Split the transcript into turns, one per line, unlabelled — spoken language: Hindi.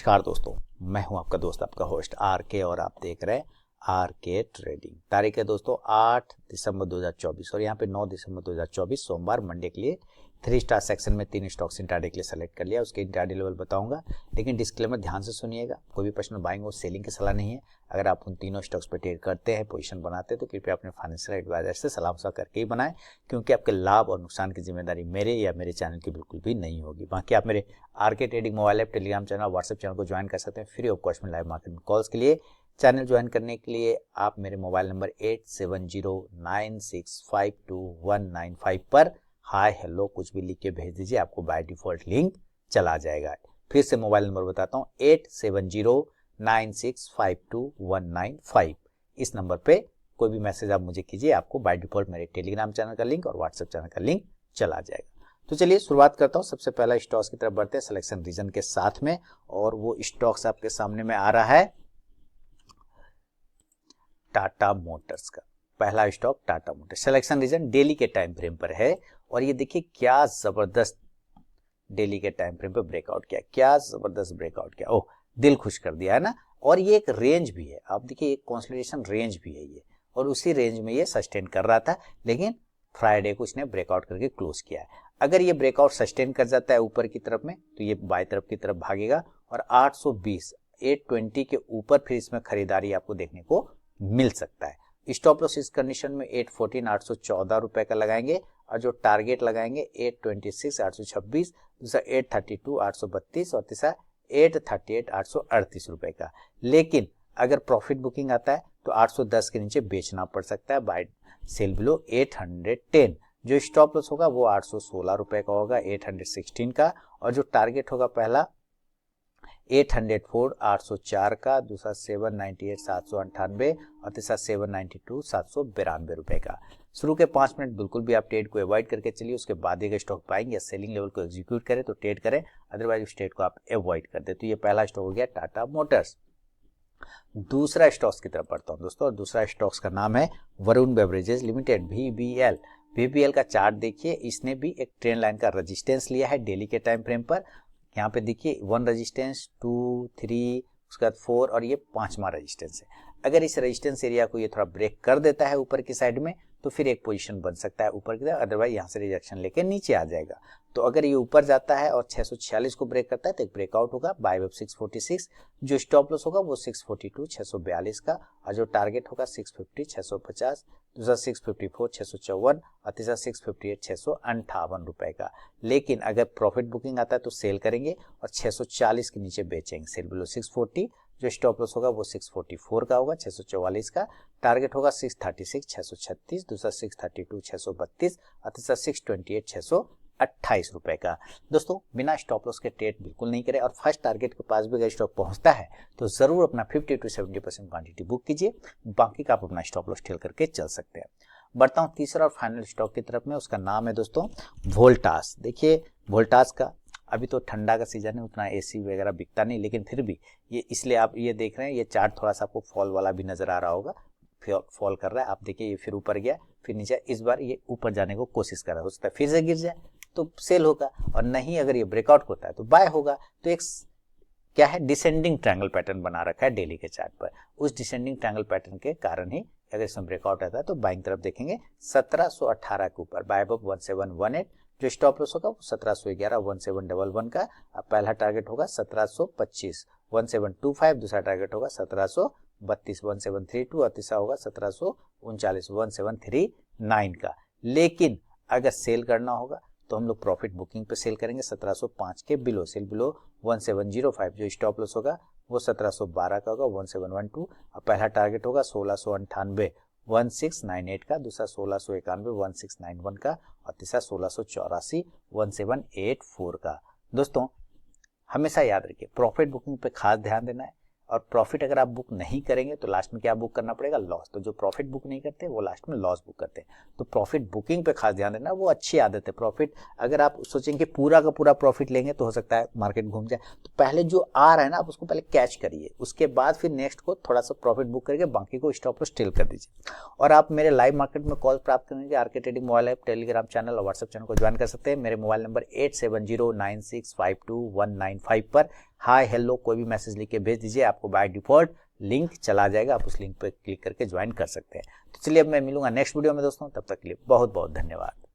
नमस्कार दोस्तों, मैं हूं आपका दोस्त आपका होस्ट आर के और आप देख रहे हैं आर के ट्रेडिंग। तारीख है दोस्तों 8 दिसंबर 2024 और यहाँ पे 9 दिसंबर 2024 सोमवार मंडे के लिए 3 स्टार सेक्शन में 3 स्टॉक्स इंट्राडे के लिए सेलेक्ट कर लिया। उसके इंट्राडे लेवल बताऊंगा, लेकिन डिस्क्लेमर ध्यान से सुनिएगा। कोई भी पर्सनल बाइंग और सेलिंग की सलाह नहीं है। अगर आप उन तीनों स्टॉक्स पर ट्रेड करते हैं, पोजीशन बनाते हैं, तो कृपया अपने फाइनेंशियल एडवाइजर से सलाह मशवरा करके ही बनाएं, क्योंकि आपके लाभ और नुकसान की जिम्मेदारी मेरे या मेरे चैनल की बिल्कुल भी नहीं होगी। बाकी आप मेरे आर के trading mobile app, Telegram channel, WhatsApp channel को ज्वाइन कर सकते हैं फ्री ऑफ कॉस्ट में लाइव मार्केट में कॉल्स के लिए। चैनल ज्वाइन करने के लिए आप मेरे मोबाइल नंबर 8709652195 पर हाय हेलो कुछ भी लिख के भेज दीजिए, आपको बाय डिफॉल्ट लिंक चला जाएगा। फिर से मोबाइल नंबर बताता हूँ 8709652195। इस नंबर पे कोई भी मैसेज आप मुझे कीजिए, आपको बाय डिफॉल्ट मेरे टेलीग्राम चैनल का लिंक और व्हाट्सएप चैनल का लिंक चला जाएगा। तो चलिए शुरुआत करता हूँ। सबसे पहला स्टॉक्स की तरफ बढ़ते हैं सिलेक्शन रीजन के साथ में, और वो स्टॉक्स आपके सामने में आ रहा है टाटा मोटर्स का। पहला stock Tata Motors, selection reason daily के टाइम फ्रेम पर है और ये देखिए क्या जबरदस्त डेली के टाइम फ्रेम पर ब्रेकआउट किया, क्या जबरदस्त ब्रेकआउट किया। ओह, दिल खुश कर दिया है ना। और ये एक रेंज भी है, आप देखिए एक कंसोलिडेशन रेंज भी है ये, और उसी रेंज में ये सस्टेन कर रहा था, लेकिन फ्राइडे को इसने ब्रेकआउट करके क्लोज किया है। अगर ये ब्रेकआउट सस्टेन कर जाता है ऊपर की तरफ में, तो ये बाई तरफ की तरफ भागेगा और 820 820 के ऊपर फिर इसमें खरीदारी आपको देखने को मिल सकता है। स्टॉप लॉस इस कंडीशन में 814 814 रुपए का लगाएंगे, और जो टारगेट लगाएंगे 826 826, दूसरा 832 832 और तीसरा 838 838 रुपए का। लेकिन अगर प्रॉफिट बुकिंग आता है तो 810 के नीचे बेचना पड़ सकता है बाय सेल बिलो 810। जो स्टॉप लॉस होगा वो 816 रुपए का होगा 816 का, और जो टारगेट होगा पहला 804 804 का, दूसरा 798 798 और तीसरा 792 792 रुपए का। शुरू के 5 मिनट बिल्कुल भी आप ट्रेड को अवॉइड करके चलिए, उसके बाद एक स्टॉक बाइंग या सेलिंग लेवल को एग्जीक्यूट करें तो ट्रेड करें, अदरवाइज उस ट्रेड को आप अवॉइड कर दे। तो ये पहला स्टॉक हो गया टाटा मोटर्स। दूसरा स्टॉक्स की तरफ बढ़ता हूं दोस्तों, और दूसरा स्टॉक्स का नाम है Varun beverages limited VBL। VBL का चार्ट देखिए, इसने भी एक ट्रेंड लाइन का रेजिस्टेंस लिया है डेली के टाइम फ्रेम पर। यहाँ पे देखिए 1 रेजिस्टेंस, 2, 3, उसके बाद 4 और ये 5वां रेजिस्टेंस है। अगर इस रेजिस्टेंस एरिया को ये थोड़ा ब्रेक कर देता है ऊपर की साइड में, तो फिर एक पोजीशन बन सकता है ऊपर की तरफ, अदरवाइज यहाँ से रिजेक्शन लेके नीचे आ जाएगा। तो अगर ये ऊपर जाता है और 646 को ब्रेक करता है तो एक ब्रेकआउट होगा बाय वेब 646। जो स्टॉप लॉस होगा वो 642 642 का, और जो टारगेट होगा 650 650, दूसरा 654 654 और तीसरा 658 658 रुपए का। लेकिन अगर प्रॉफिट बुकिंग आता है तो सेल करेंगे और 640 के नीचे बेचेंगे, सेल बिलो 640। जो स्टॉप लॉस होगा वो 644 का होगा 644 का, टारगेट होगा 636 636, दूसरा 632 632 और तीसरा 628 628 रुपए का। दोस्तों बिना स्टॉप लॉस के ट्रेड बिल्कुल नहीं करें, और फर्स्ट टारगेट के पास भी अगर स्टॉक पहुंचता है तो जरूर अपना 50 to 70% क्वांटिटी बुक कीजिए, बाकी का आप अपना स्टॉप लॉस ठेल करके चल सकते हैं। बढ़ता हूं तीसरा और फाइनल स्टॉक की तरफ में, उसका नाम है दोस्तों वोल्टास। देखिए वोल्टास का अभी तो ठंडा का सीजन है, उतना एसी वगैरह बिकता नहीं, लेकिन फिर भी ये इसलिए आप ये देख रहे हैं, ये चार्ट थोड़ा सा आपको फॉल वाला भी नजर आ रहा होगा, फॉल कर रहा है। आप देखिए ये फिर ऊपर गया फिर नीचे, इस बार ये ऊपर जाने को कोशिश कर रहा है, हो सकता है फिर से गिर जाए तो सेल होगा, और नहीं अगर ये ब्रेकआउट होता है तो बाय होगा। तो एक क्या है, डिसेंडिंग ट्रायंगल पैटर्न बना रखा है डेली के चार्ट पर। उस डिसेंडिंग ट्रायंगल पैटर्न के कारण ही अगर इसमें ब्रेकआउट आता है तो बाइंग तरफ देखेंगे 1718 के ऊपर बाय अबव 1718। जो स्टॉप लॉस होगा वो 1711 1711 का, पहला टारगेट होगा 1725 1725, दूसरा टारगेट होगा 1732 1732 और तीसरा होगा 1739 1739 का। लेकिन अगर सेल करना होगा तो हम लोग प्रॉफिट बुकिंग पे सेल करेंगे 1705 के बिलो, सेल बिलो 1705। जो स्टॉप लॉस होगा वो 1712 का होगा 1712, और पहला टारगेट होगा 1698 1698 का, दूसरा 1691 1691 का, और तीसरा 1684 1784 का। दोस्तों हमेशा याद रखिए प्रॉफिट बुकिंग पे खास ध्यान देना है, और प्रॉफिट अगर आप बुक नहीं करेंगे तो लास्ट में क्या बुक करना पड़ेगा, लॉस। तो जो प्रॉफिट बुक नहीं करते वो लास्ट में लॉस बुक करते हैं। तो प्रॉफिट बुकिंग पे खास ध्यान देना, वो अच्छी आदत है। प्रॉफिट अगर आप सोचेंगे पूरा का पूरा प्रॉफिट लेंगे तो हो सकता है मार्केट घूम जाए, तो पहले जो आ रहा है ना आप उसको पहले कैच करिए, उसके बाद फिर नेक्स्ट को थोड़ा सा प्रॉफिट बुक करके बाकी को स्टॉप लॉस टेल कर दीजिए। और आप मेरे लाइव मार्केट में कॉल प्राप्त करने के लिए आर के trading mobile app, Telegram channel और व्हाट्सएप चैनल को ज्वाइन कर सकते हैं। मेरे मोबाइल नंबर 8709652195 पर हाय हेलो कोई भी मैसेज लिख के भेज दीजिए, आपको बाय डिफॉल्ट लिंक चला जाएगा, आप उस लिंक पर क्लिक करके ज्वाइन कर सकते हैं। तो चलिए अब मैं मिलूंगा नेक्स्ट वीडियो में दोस्तों, तब तक के लिए बहुत बहुत धन्यवाद।